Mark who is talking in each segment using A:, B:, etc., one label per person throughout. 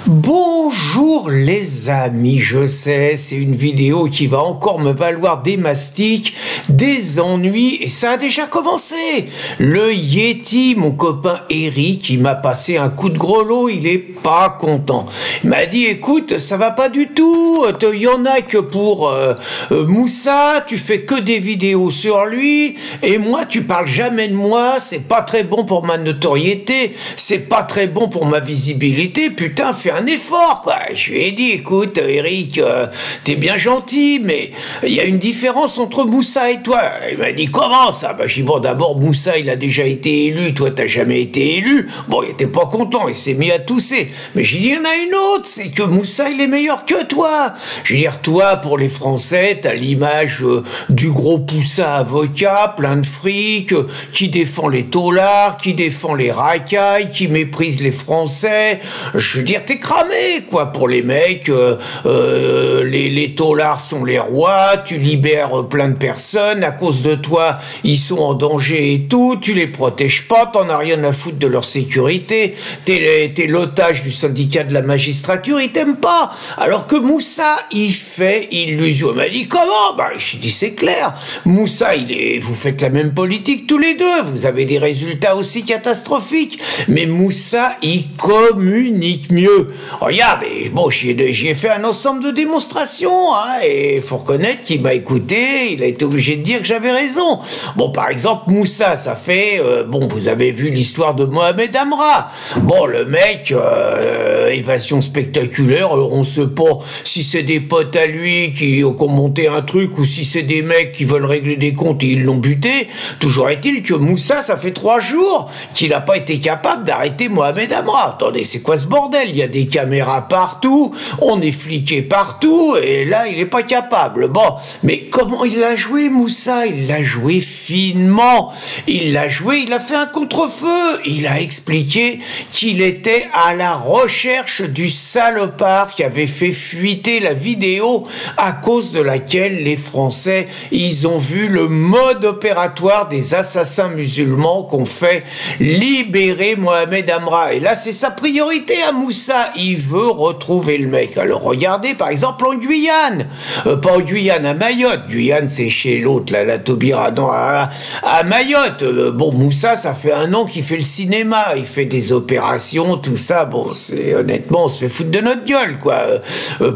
A: Bonjour les amis, je sais, c'est une vidéo qui va encore me valoir des mastiques, des ennuis, et ça a déjà commencé. Le Yeti, mon copain Eric, il m'a passé un coup de grelot, il est pas content. Il m'a dit, écoute, ça va pas du tout, il y en a que pour Moussa, tu fais que des vidéos sur lui, et moi, tu parles jamais de moi, c'est pas très bon pour ma notoriété, c'est pas très bon pour ma visibilité, putain, fais un effort, quoi. Je lui ai dit, écoute, Eric, t'es bien gentil, mais il y a une différence entre Moussa et toi. Il m'a dit, comment ça? Bah, j'ai dit, bon, d'abord, Moussa, il a déjà été élu, toi, t'as jamais été élu. Bon, il était pas content, il s'est mis à tousser. Mais j'ai dit, il y en a une autre, c'est que Moussa, il est meilleur que toi. Je veux dire, toi, pour les Français, t'as l'image du gros poussin avocat, plein de fric, qui défend les taulards, qui défend les racailles, qui méprise les Français. Je veux dire, t'es cramé, quoi, pour les mecs, les taulards sont les rois, tu libères plein de personnes, à cause de toi, ils sont en danger et tout, tu les protèges pas, t'en as rien à foutre de leur sécurité, t'es l'otage du syndicat de la magistrature, ils t'aiment pas. Alors que Moussa, il fait illusion. Il m'a dit, comment? Bah, je dis, c'est clair, Moussa, vous faites la même politique tous les deux, vous avez des résultats aussi catastrophiques, mais Moussa, il communique mieux. Regarde, bon, j'y ai fait un ensemble de démonstrations, hein, et faut reconnaître qu'il m'a écouté, il a été obligé de dire que j'avais raison. Bon, par exemple, Moussa, ça fait, bon, vous avez vu l'histoire de Mohamed Amra. Bon, le mec, évasion spectaculaire, on sait pas si c'est des potes à lui qui ont monté un truc ou si c'est des mecs qui veulent régler des comptes et ils l'ont buté. Toujours est-il que Moussa, ça fait 3 jours qu'il n'a pas été capable d'arrêter Mohamed Amra. Attendez, c'est quoi ce bordel? Il y a des caméras partout, on est fliqué partout, et là, il n'est pas capable. Bon, mais comment il l'a joué, Moussa? Il l'a joué finement. Il l'a joué, il a fait un contre-feu. Il a expliqué qu'il était à la recherche du salopard qui avait fait fuiter la vidéo à cause de laquelle les Français, ils ont vu le mode opératoire des assassins musulmans qu'on fait libérer Mohamed Amra. Et là, c'est sa priorité à Moussa. Il veut retrouver le mec. Alors, regardez, par exemple, en Guyane. Pas en Guyane, à Mayotte. Guyane, c'est chez l'autre, là, la Taubira. Non, à Mayotte. Bon, Moussa, ça fait 1 an qu'il fait le cinéma. Il fait des opérations, tout ça. Bon, honnêtement, on se fait foutre de notre gueule, quoi.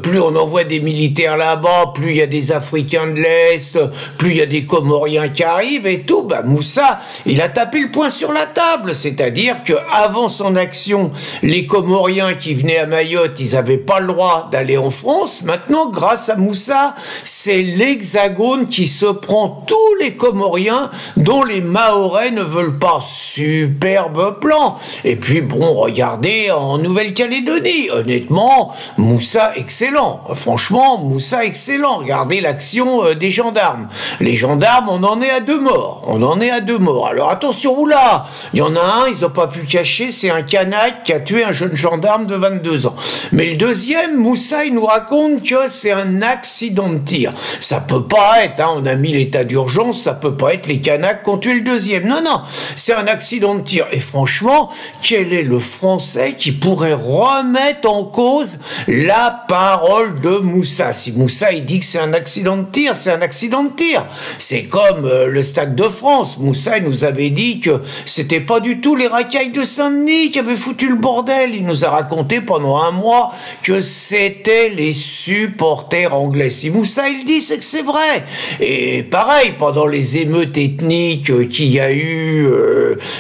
A: Plus on envoie des militaires là-bas, plus il y a des Africains de l'Est, plus il y a des Comoriens qui arrivent et tout. Bah, Moussa, il a tapé le poing sur la table. C'est-à-dire qu'avant son action, les Comoriens qui venaient à Mayotte, ils n'avaient pas le droit d'aller en France. Maintenant, grâce à Moussa, c'est l'Hexagone qui se prend tous les Comoriens dont les Mahorais ne veulent pas. Superbe plan. Et puis, bon, regardez, en Nouvelle-Calédonie, honnêtement, Moussa, excellent. Franchement, Moussa, excellent. Regardez l'action des gendarmes. Les gendarmes, on en est à 2 morts. On en est à 2 morts. Alors, attention, oula, il y en a un, ils n'ont pas pu cacher, c'est un Kanak qui a tué un jeune gendarme de 22 ans. Mais le deuxième, Moussa, il nous raconte que c'est un accident de tir. Ça peut pas être, hein, on a mis l'état d'urgence, ça peut pas être les Kanaks qui ont tué le deuxième. Non, non, c'est un accident de tir. Et franchement, quel est le Français qui pourrait remettre en cause la parole de Moussa? Si Moussa, il dit que c'est un accident de tir, c'est un accident de tir. C'est comme le Stade de France. Moussa, il nous avait dit que c'était pas du tout les racailles de Saint-Denis qui avaient foutu le bordel. Il nous a raconté pendant 1 mois que c'était les supporters anglais. Si Moussa, il dit, c'est que c'est vrai. Et pareil, pendant les émeutes ethniques qu'il y a eu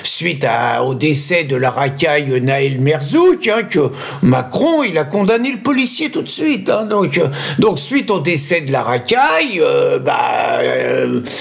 A: suite au décès de la racaille Naël Merzouk, hein, que Macron, il a condamné le policier tout de suite. Hein, donc, suite au décès de la racaille,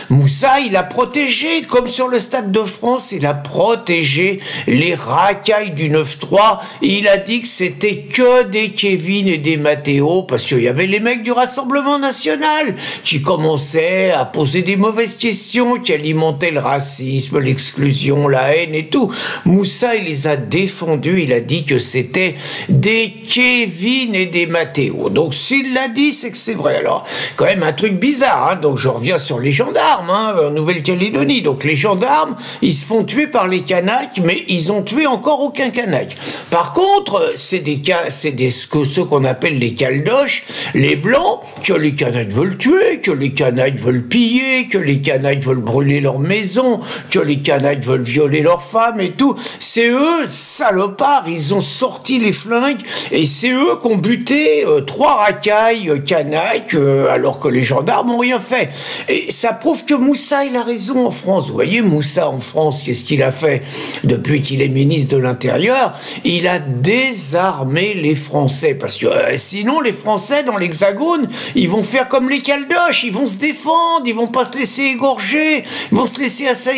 A: Moussa, il a protégé, comme sur le Stade de France, il a protégé les racailles du 9-3. Il a dit que c'était que des Kevin et des Matteo, parce qu'il y avait les mecs du Rassemblement National qui commençaient à poser des mauvaises questions, qui alimentaient le racisme, l'exclusion, la haine et tout. Moussa, il les a défendus, il a dit que c'était des Kevin et des Matteo. Donc s'il l'a dit, c'est que c'est vrai. Alors, quand même un truc bizarre, hein. Donc je reviens sur les gendarmes, hein, en Nouvelle-Calédonie. Donc les gendarmes, ils se font tuer par les Kanaks, mais ils ont tué encore aucun Kanak. Par contre, ceux qu'on appelle les caldoches, les blancs, que les canailles veulent tuer, que les canailles veulent piller, que les canailles veulent brûler leur maison, que les canailles veulent violer leurs femmes et tout. C'est eux, salopards, ils ont sorti les flingues et c'est eux qui ont buté 3 racailles canailles alors que les gendarmes n'ont rien fait. Et ça prouve que Moussa, il a raison en France. Vous voyez, Moussa en France, qu'est-ce qu'il a fait depuis qu'il est ministre de l'Intérieur? Il a désarmé les Français parce que sinon les Français dans l'Hexagone, ils vont faire comme les caldoches, ils vont se défendre, ils vont pas se laisser égorger, ils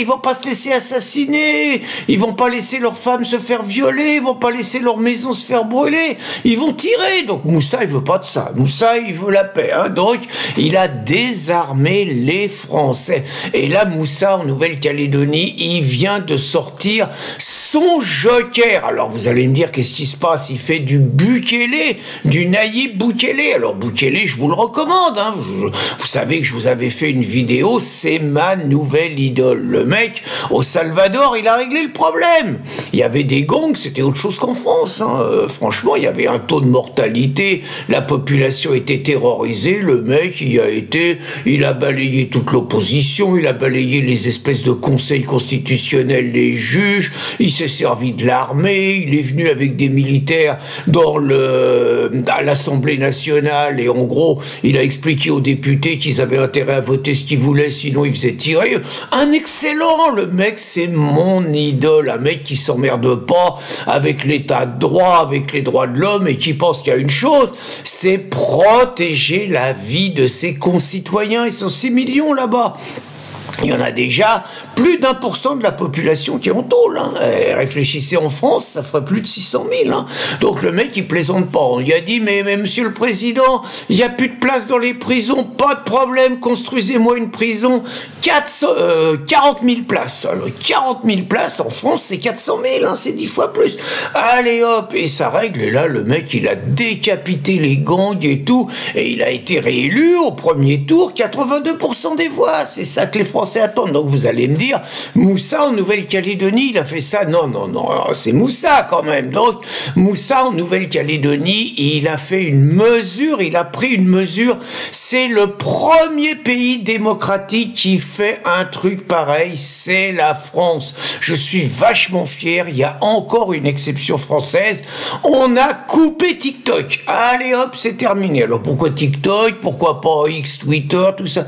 A: vont pas se laisser assassiner, ils vont pas laisser leurs femmes se faire violer, ils vont pas laisser leur maison se faire brûler, ils vont tirer. Donc Moussa, il veut pas de ça. Moussa, il veut la paix. Hein. Donc il a désarmé les Français. Et là, Moussa, en Nouvelle-Calédonie, il vient de sortir son joker. Alors vous allez me dire, qu'est-ce qui se passe? Il fait du Bukele, du Nayib Bukele. Alors Bukele, je vous le recommande. Hein. Vous savez que je vous avais fait une vidéo, c'est ma nouvelle idole. Le mec, au Salvador, il a réglé le problème. Il y avait des gangs, c'était autre chose qu'en France. Hein. Franchement, il y avait un taux de mortalité, la population était terrorisée. Le mec, il a balayé toute l'opposition, il a balayé les espèces de conseils constitutionnels, les juges, il s'est servi de l'armée, il est venu avec des militaires à l'Assemblée nationale et en gros, il a expliqué aux députés qu'ils avaient intérêt à voter ce qu'ils voulaient, sinon ils faisaient tirer. Un excellent, le mec, c'est mon idole, un mec qui s'emmerde pas avec l'état de droit, avec les droits de l'homme et qui pense qu'il y a une chose, c'est protéger la vie de ses concitoyens. Ils sont 6 millions là-bas. Il y en a déjà plus d'1% de la population qui est en tôle. Hein. Réfléchissez en France, ça ferait plus de 600 000. Hein. Donc le mec, il plaisante pas. On lui a dit, mais monsieur le président, il n'y a plus de place dans les prisons, pas de problème, construisez-moi une prison, 40 000 places. Alors, 40 000 places, en France, c'est 400 000, hein, c'est 10 fois plus. Allez hop, et ça règle. Et là, le mec, il a décapité les gangs et tout, et il a été réélu au premier tour, 82% des voix. C'est ça que les Français attendent. Donc vous allez me dire, Moussa en Nouvelle-Calédonie, il a fait ça. Non, c'est Moussa quand même. Donc Moussa en Nouvelle-Calédonie, il a fait une mesure, il a pris une mesure. C'est le premier pays démocratique qui fait un truc pareil, c'est la France. Je suis vachement fier, il y a encore une exception française. On a coupé TikTok. Allez hop, c'est terminé. Alors pourquoi TikTok? Pourquoi pas X, Twitter, tout ça?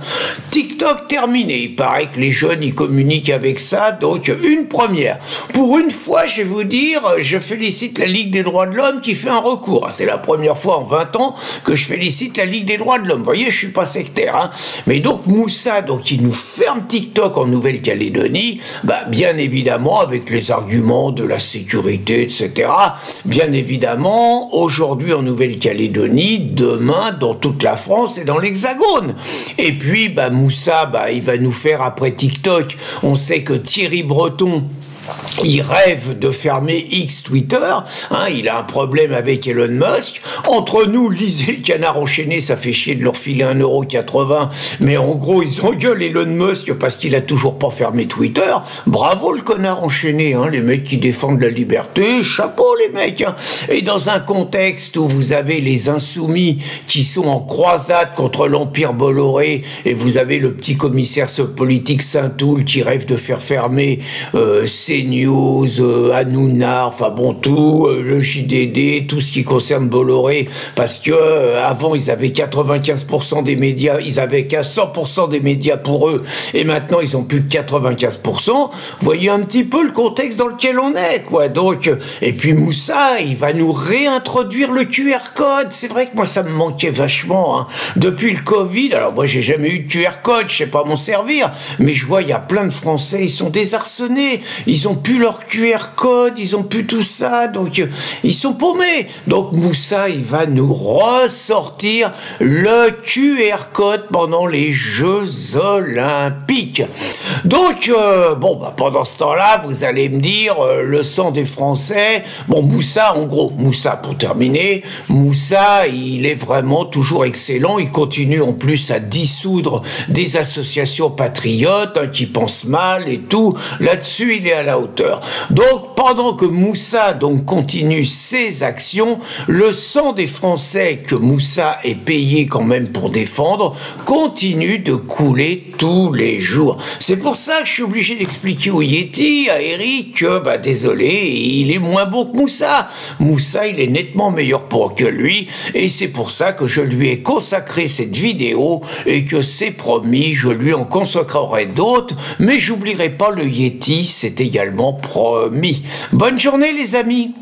A: TikTok terminé. Il paraît que les jeunes, ils communiquent avec ça, donc une première. Pour une fois, je vais vous dire, je félicite la Ligue des droits de l'homme qui fait un recours. C'est la première fois en 20 ans que je félicite la Ligue des droits de l'homme. Vous voyez, je suis pas sectaire. Hein. Mais donc Moussa, donc il nous ferme TikTok en Nouvelle-Calédonie, bien évidemment avec les arguments de la sécurité, etc. Bien évidemment, aujourd'hui en Nouvelle-Calédonie, demain dans toute la France et dans l'Hexagone. Et puis, Moussa, il va nous faire après TikTok. On sait que Thierry Breton, il rêve de fermer X Twitter, hein, il a un problème avec Elon Musk. Entre nous, lisez le Canard enchaîné, ça fait chier de leur filer 1,80 €, mais en gros, ils engueulent Elon Musk parce qu'il a toujours pas fermé Twitter. Bravo le Canard enchaîné, hein, les mecs qui défendent la liberté, chapeau les mecs. Hein. Et dans un contexte où vous avez les insoumis qui sont en croisade contre l'Empire Bolloré, et vous avez le petit commissaire politique Saint-Toul qui rêve de faire fermer CNews, Hanouna, enfin bon, tout, le JDD, tout ce qui concerne Bolloré, parce que avant ils avaient 95% des médias, ils avaient qu'à 100% des médias pour eux, et maintenant ils ont plus de 95%. Vous voyez un petit peu le contexte dans lequel on est, quoi. Donc, et puis Moussa, il va nous réintroduire le QR code. C'est vrai que moi ça me manquait vachement, hein. Depuis le Covid. Alors moi j'ai jamais eu de QR code, je sais pas m'en servir, mais je vois il y a plein de Français, ils sont désarçonnés, ils ont plus leur QR code, ils ont plus tout ça, donc ils sont paumés. Donc Moussa, il va nous ressortir le QR code pendant les Jeux Olympiques. Donc, pendant ce temps-là, vous allez me dire, le sang des Français, Moussa, en gros, Moussa, pour terminer, Moussa, il est vraiment toujours excellent, il continue en plus à dissoudre des associations patriotes, hein, qui pensent mal et tout. Là-dessus, il est à la hauteur. Donc, pendant que Moussa donc continue ses actions, le sang des Français que Moussa est payé quand même pour défendre continue de couler tous les jours. C'est pour ça que je suis obligé d'expliquer au Yeti, à Eric, que désolé, il est moins bon que Moussa. Moussa, il est nettement meilleur pour que lui, et c'est pour ça que je lui ai consacré cette vidéo et que c'est promis, je lui en consacrerai d'autres, mais j'oublierai pas le Yeti, c'est également promis. Bonne journée les amis.